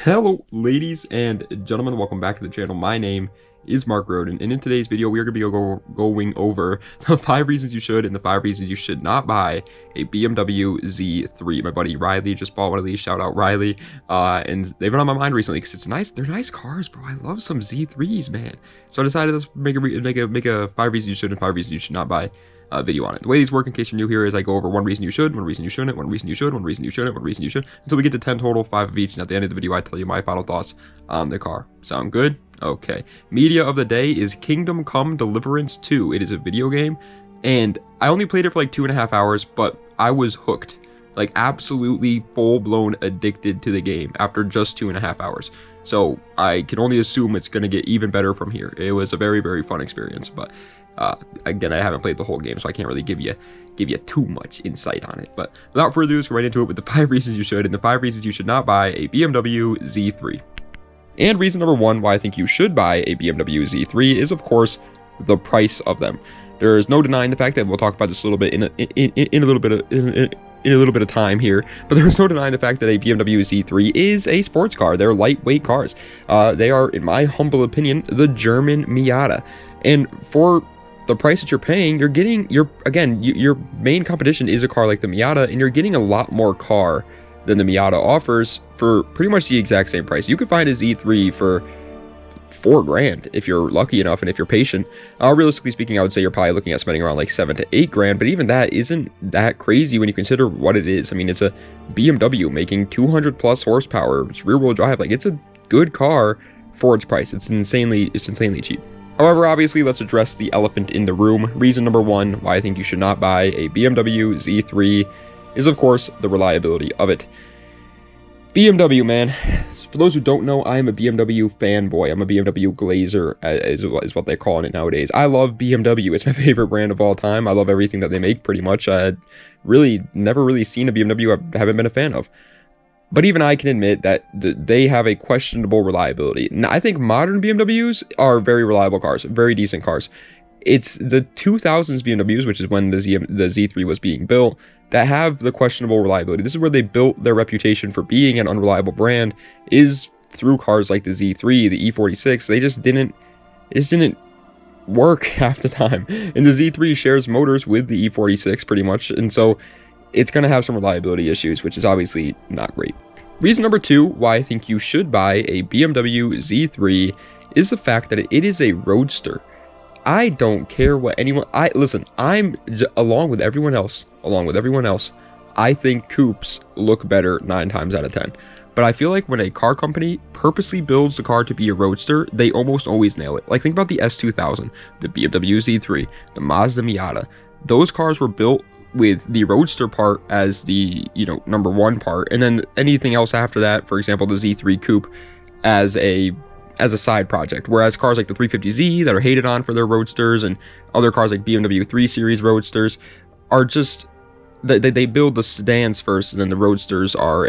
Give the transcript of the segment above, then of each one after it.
Hello ladies and gentlemen, welcome back to the channel. My name is Mark Roden, and in today's video we are going to be going over the 5 reasons you should and the 5 reasons you should not buy a BMW Z3. My buddy Riley just bought one of these, shout out Riley, and they've been on my mind recently because it's nice. They're nice cars, bro. I love some Z3s, man. So I decided let's make a 5 reasons you should and 5 reasons you should not buy video on it. The way these work, in case you're new here, is I go over 1 reason you should, 1 reason you shouldn't, 1 reason you should, 1 reason you shouldn't, 1 reason you should, until we get to 10 total, 5 of each, and at the end of the video I tell you my final thoughts on the car. Sound good? Okay. Media of the day is Kingdom Come Deliverance 2. It is a video game, and I only played it for like 2.5 hours, but I was hooked. Like, absolutely full-blown addicted to the game after just 2.5 hours. So I can only assume it's going to get even better from here. It was a very, very fun experience, but again, I haven't played the whole game, so I can't really give you too much insight on it. But without further ado, let's go right into it with the 5 reasons you should and the 5 reasons you should not buy a BMW Z3. And reason number 1 why I think you should buy a BMW Z3 is, of course, the price of them. There is no denying the fact that we'll talk about this a little bit in a little bit of time here, but there is no denying the fact that a BMW Z3 is a sports car. They're lightweight cars. They are, in my humble opinion, the German Miata, and for the price that you're paying, you're getting your main competition is a car like the Miata, and you're getting a lot more car than the Miata offers for pretty much the exact same price. You could find a Z3 for $4,000 if you're lucky enough and if you're patient. Realistically speaking, I would say you're probably looking at spending around like $7,000 to $8,000, but even that isn't that crazy when you consider what it is. I mean, it's a BMW making 200 plus horsepower. It's rear wheel drive. Like, it's a good car for its price. It's insanely cheap. However, obviously, let's address the elephant in the room. Reason number 1 why I think you should not buy a BMW Z3 is, of course, the reliability of it. BMW, man. For those who don't know, I am a BMW fanboy. I'm a BMW glazer, is what they're calling it nowadays. I love BMW. It's my favorite brand of all time. I love everything that they make, pretty much. I never really seen a BMW I haven't been a fan of. But even I can admit that they have a questionable reliability. Now, I think modern BMWs are very reliable cars, very decent cars. It's the 2000s BMWs, which is when the Z3 was being built, that have the questionable reliability. This is where they built their reputation for being an unreliable brand, is through cars like the Z3, the E46. It just didn't work half the time. And the Z3 shares motors with the E46 pretty much, and so it's going to have some reliability issues, which is obviously not great. Reason number 2 why I think you should buy a BMW Z3 is the fact that it is a Roadster. I don't care what anyone... along with everyone else, I think coupes look better 9 times out of 10. But I feel like when a car company purposely builds the car to be a Roadster, they almost always nail it. Like, think about the S2000, the BMW Z3, the Mazda Miata. Those cars were built with the Roadster part as the, number 1 part, and then anything else after that, for example, the Z3 Coupe, as a side project. Whereas cars like the 350Z that are hated on for their Roadsters, and other cars like BMW 3 Series Roadsters are just, they build the sedans first, and then the Roadsters are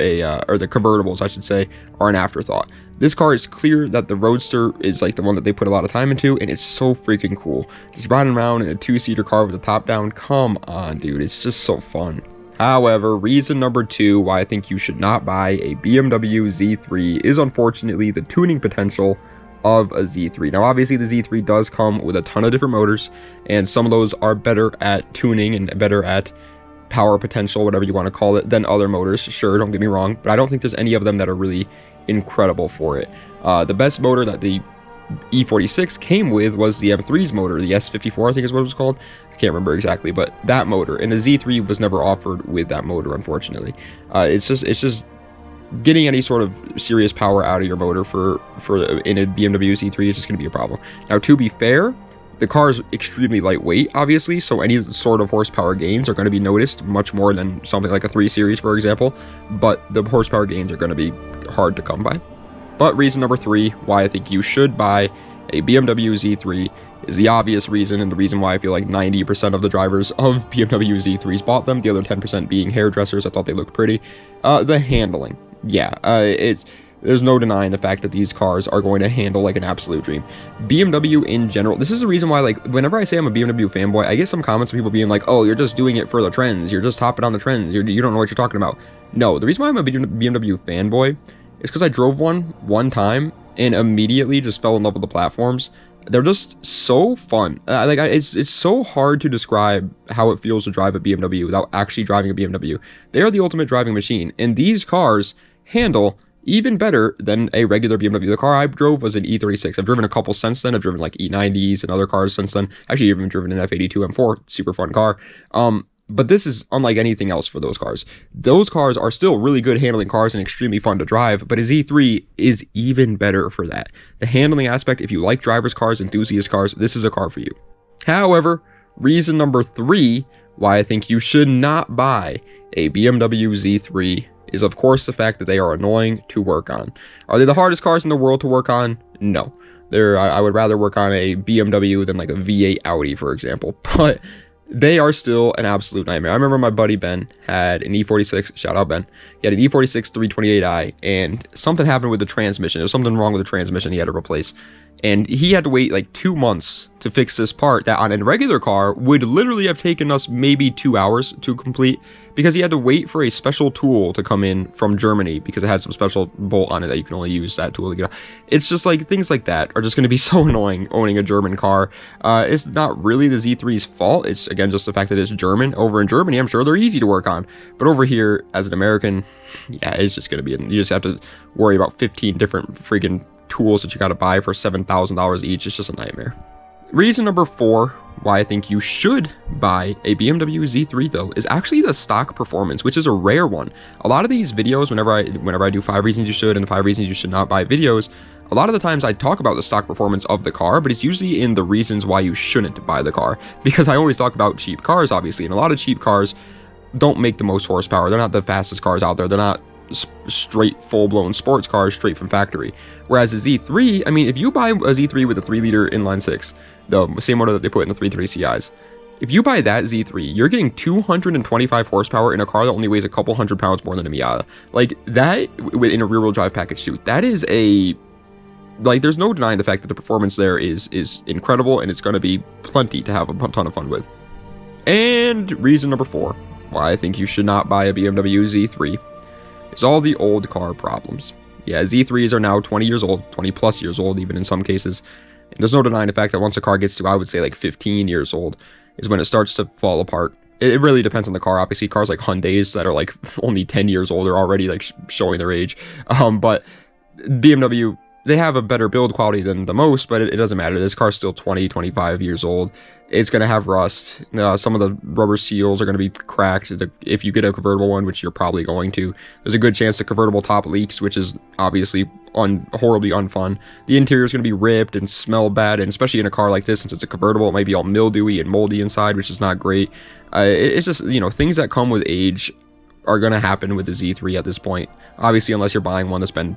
or the convertibles, I should say, are an afterthought. This car is clear that the Roadster is like the one that they put a lot of time into, and it's so freaking cool. Just riding around in a 2-seater car with the top down, come on, dude, it's just so fun. However, reason number 2 why I think you should not buy a BMW Z3 is, unfortunately, the tuning potential of a Z3. Now, obviously, the Z3 does come with a ton of different motors, and some of those are better at tuning and better at power potential, whatever you want to call it, than other motors. Sure, don't get me wrong, but I don't think there's any of them that are really incredible for it. The best motor that the E46 came with was the M3's motor, the S54 I think is what it was called. I can't remember exactly, but that motor, and the Z3 was never offered with that motor, unfortunately. It's just getting any sort of serious power out of your motor for in a BMW Z3 is just going to be a problem. Now, to be fair, the car is extremely lightweight, obviously, so any sort of horsepower gains are going to be noticed much more than something like a 3 Series, for example, but the horsepower gains are going to be hard to come by. But reason number 3 why I think you should buy a BMW Z3 is the obvious reason, and the reason why I feel like 90% of the drivers of BMW Z3s bought them, the other 10% being hairdressers. I thought they looked pretty. The handling. Yeah, there's no denying the fact that these cars are going to handle like an absolute dream. BMW in general, this is the reason why, like, whenever I say I'm a BMW fanboy, I get some comments from people being like, oh, you're just doing it for the trends, you're just hopping on the trends, you don't know what you're talking about. No, the reason why I'm a BMW fanboy It's because I drove one time and immediately just fell in love with the platforms. They're just so fun. It's so hard to describe how it feels to drive a BMW without actually driving a BMW. They are the ultimate driving machine, and these cars handle even better than a regular BMW. The car I drove was an E36. I've driven a couple since then. I've driven like E90s and other cars since then. Actually, even driven an F82 M4, super fun car. But this is unlike anything else for those cars. Those cars are still really good handling cars and extremely fun to drive, but a Z3 is even better for that. The handling aspect, if you like drivers' cars, enthusiast cars, this is a car for you. However, reason number 3 why I think you should not buy a BMW Z3 is, of course, the fact that they are annoying to work on. Are they the hardest cars in the world to work on? No. I would rather work on a BMW than like a V8 Audi, for example. But they are still an absolute nightmare. I remember my buddy Ben had an E46, shout out Ben. He had an E46 328i, and something happened with the transmission. There was something wrong with the transmission he had to replace. And he had to wait like 2 months to fix this part that on a regular car would literally have taken us maybe 2 hours to complete, because he had to wait for a special tool to come in from Germany because it had some special bolt on it that you can only use that tool to get out. It's just like things like that are just going to be so annoying owning a German car. It's not really the Z3's fault. It's, again, just the fact that it's German. Over in Germany, I'm sure they're easy to work on. But over here, as an American, yeah, it's just going to be, you just have to worry about 15 different freaking tools that you got to buy for $7,000 each. It's just a nightmare. Reason number 4 why I think you should buy a BMW Z3 though is actually the stock performance, which is a rare one. A lot of these videos, whenever I do 5 reasons you should and 5 reasons you should not buy videos, a lot of the times I talk about the stock performance of the car, but it's usually in the reasons why you shouldn't buy the car, because I always talk about cheap cars, obviously, and a lot of cheap cars don't make the most horsepower. They're not the fastest cars out there. They're not straight full-blown sports cars straight from factory. Whereas a Z3, I mean, if you buy a Z3 with a 3-liter inline 6, the same motor that they put in the 330 CIs, if you buy that Z3, you're getting 225 horsepower in a car that only weighs a couple hundred pounds more than a Miata. Like, that in a rear-wheel drive package too, that is a, like, there's no denying the fact that the performance there is incredible, and it's going to be plenty to have a ton of fun with. And reason number 4 why I think you should not buy a BMW Z3 is all the old car problems. Yeah, Z3s are now 20 years old, 20 plus years old, even in some cases. And there's no denying the fact that once a car gets to, I would say, like 15 years old, is when it starts to fall apart. It really depends on the car. Obviously, cars like Hyundais that are like only 10 years old are already like showing their age. But BMW, they have a better build quality than the most, but it doesn't matter. This car's still 20, 25 years old. It's going to have rust. Some of the rubber seals are going to be cracked. If you get a convertible one, which you're probably going to, there's a good chance the convertible top leaks, which is obviously horribly unfun. The interior is going to be ripped and smell bad, and especially in a car like this, since it's a convertible, it might be all mildewy and moldy inside, which is not great. It's just, you know, things that come with age are going to happen with the Z3 at this point. Obviously, unless you're buying one that's been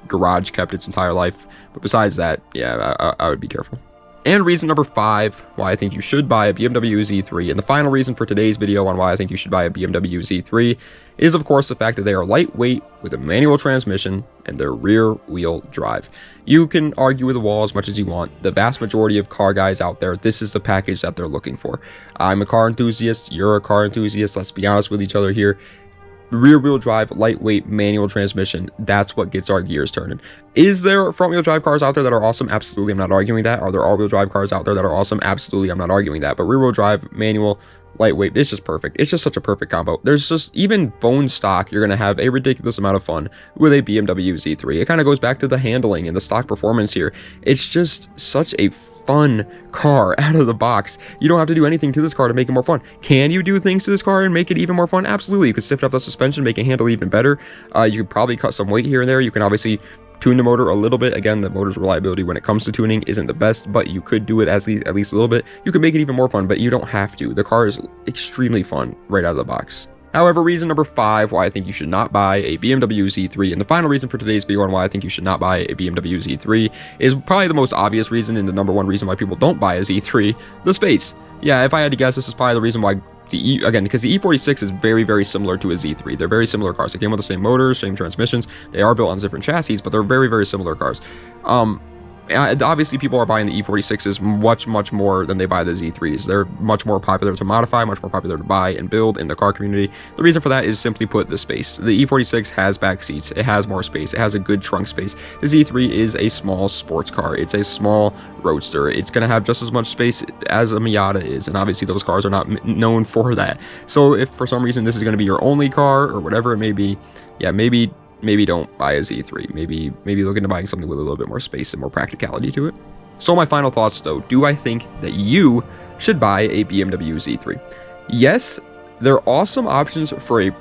garage kept its entire life. But besides that, yeah, I would be careful. And reason number 5 why I think you should buy a BMW Z3, and the final reason for today's video on why I think you should buy a BMW Z3, is of course the fact that they are lightweight with a manual transmission and they're rear wheel drive. You can argue with the wall as much as you want. The vast majority of car guys out there, this is the package that they're looking for. I'm a car enthusiast, you're a car enthusiast, let's be honest with each other here. Rear wheel drive, lightweight, manual transmission, that's what gets our gears turning. Is there front wheel drive cars out there that are awesome? Absolutely, I'm not arguing that. Are there all wheel drive cars out there that are awesome? Absolutely, I'm not arguing that. But rear wheel drive, manual, lightweight, it's just perfect. It's just such a perfect combo. There's just, even bone stock, you're going to have a ridiculous amount of fun with a BMW Z3. It kind of goes back to the handling and the stock performance here. It's just such a fun car out of the box. You don't have to do anything to this car to make it more fun. Can you do things to this car and make it even more fun? Absolutely. You could sift up the suspension, make it handle even better. You could probably cut some weight here and there. You can obviously tune the motor a little bit. Again, the motor's reliability when it comes to tuning isn't the best, but you could do it at least a little bit. You could make it even more fun, but you don't have to. The car is extremely fun right out of the box. However, reason number 5 why I think you should not buy a BMW Z3, and the final reason for today's video on why I think you should not buy a BMW Z3, is probably the most obvious reason and the number 1 reason why people don't buy a Z3, the space. Yeah, if I had to guess, this is probably the reason why again, because the E46 is very, very similar to a Z3. They're very similar cars. They came with the same motors, same transmissions. They are built on different chassis, but they're very, very similar cars. Obviously, people are buying the E46s much more than they buy the Z3s. They're much more popular to modify, much more popular to buy and build in the car community. The reason for that is simply put the space. The E46 has back seats, it has more space, it has a good trunk space. The Z3 is a small sports car, it's a small roadster. It's going to have just as much space as a Miata is, and obviously those cars are not known for that. So if for some reason this is going to be your only car or whatever it may be, yeah, maybe don't buy a Z3. Maybe look into buying something with a little bit more space and more practicality to it. So my final thoughts though, do I think that you should buy a BMW Z3? Yes, there are awesome options for a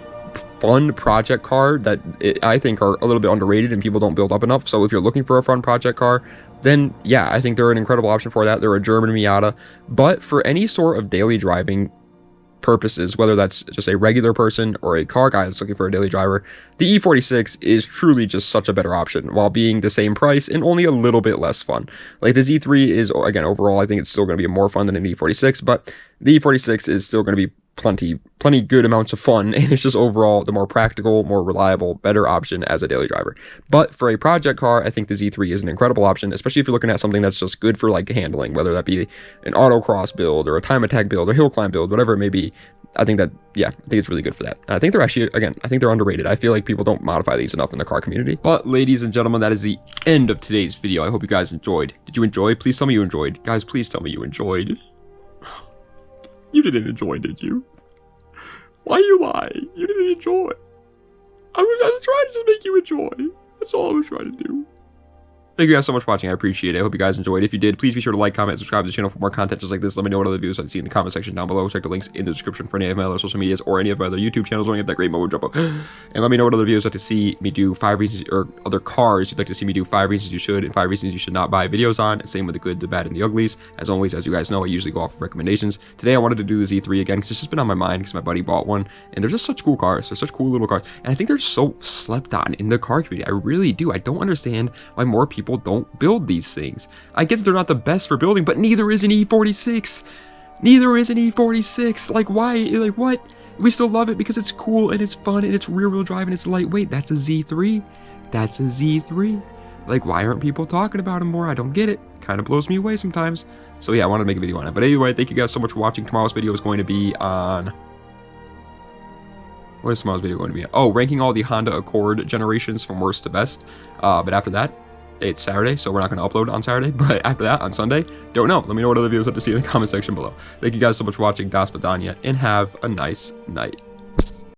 fun project car that I think are a little bit underrated and people don't build up enough. So if you're looking for a fun project car, then yeah, I think they're an incredible option for that. They're a German Miata. But for any sort of daily driving purposes, whether that's just a regular person or a car guy that's looking for a daily driver, the E46 is truly just such a better option while being the same price and only a little bit less fun. Like the Z3 is, again, overall, I think it's still going to be more fun than an E46, but the E46 is still going to be plenty good amounts of fun, and it's just overall the more practical, more reliable, better option as a daily driver. But for a project car, I think the Z3 is an incredible option, especially if you're looking at something that's just good for like handling, whether that be an autocross build or a time attack build or hill climb build, whatever it may be. I think it's really good for that. And I think they're actually, again, I think they're underrated. I feel like people don't modify these enough in the car community. But ladies and gentlemen, that is the end of today's video. I hope you guys enjoyed. Did you enjoy? Please tell me you enjoyed. Guys, please tell me you enjoyed. You didn't enjoy, did you? Why you lie? You didn't enjoy. I was trying to just make you enjoy. That's all I was trying to do. Thank you guys so much for watching. I appreciate it. I hope you guys enjoyed. If you did, please be sure to like, comment, subscribe to the channel for more content just like this. Let me know what other videos I'd see in the comment section down below. Check the links in the description for any of my other social medias or any of my other YouTube channels where I get that great moment drop up. And let me know what other videos you'd like to see me do, 5 reasons, or other cars you'd like to see me do 5 reasons you should and 5 reasons you should not buy videos on. Same with the good, the bad, and the uglies. As always, as you guys know, I usually go off of recommendations. Today I wanted to do the Z3 again because it's just been on my mind because my buddy bought one, and they're just such cool cars. They're such cool little cars, and I think they're so slept on in the car community. I really do. I don't understand why more people don't build these things. I get that they're not the best for building, but neither is an E46. Neither is an E46. Like, why? Like, what? We still love it because it's cool and it's fun and it's rear-wheel drive and it's lightweight. That's a Z3. That's a Z3. Like, why aren't people talking about them more? I don't get it. Kind of blows me away sometimes. So yeah, I wanted to make a video on it. But anyway, thank you guys so much for watching. Tomorrow's video is going to be on... What is tomorrow's video going to be on? Oh, ranking all the Honda Accord generations from worst to best. But after that, it's Saturday, so we're not going to upload on Saturday, but after that, on Sunday, don't know. Let me know what other videos I have to see in the comment section below. Thank you guys so much for watching. Das Vidania, and have a nice night.